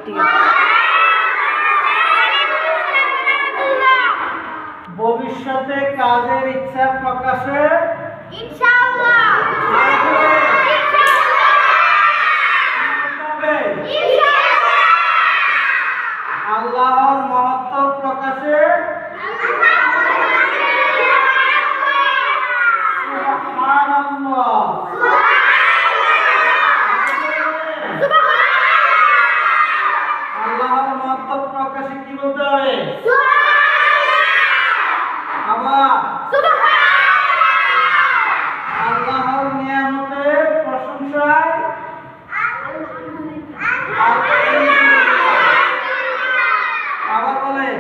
ঠিক আছে। ভবিষ্যতে কাজের ইচ্ছা প্রকাশে ইনশাআল্লাহ আল্লাহর মহত্ব প্রকাশে সুবহানাল্লাহ। আল্লাহর মহত্ব প্রকাশে কি বলতে হবে? আবার আল্লাহর নিয়ামতের প্রশংসায় আবার বলেন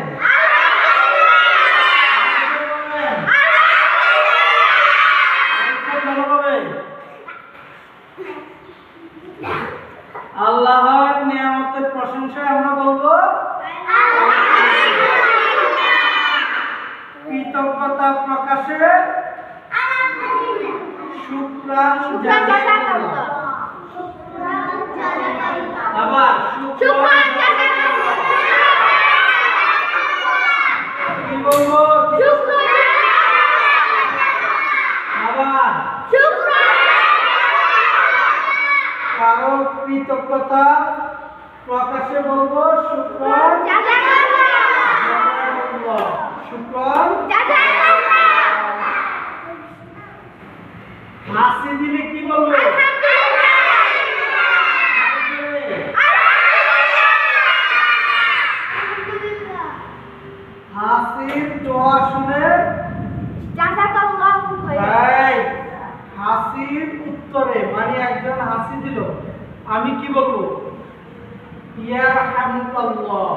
আল্লাহর নিয়ামতের প্রশংসায় আমরা বলবো কৃতজ্ঞতা প্রকাশে শুকরান জাযাকাল্লাহ। আবার শুকরান কি বলবো? আবার কারো কৃতজ্ঞতা প্রকাশে বলবো শুকরান জাযাকাল্লাহ। শুকরান হাসি দিলে কি বলবো? হাসির দোয়া শুনে হাসির উত্তরে মানে একজন হাসি দিল আমি কি বলবো? ইয়ারহামুকাল্লাহ।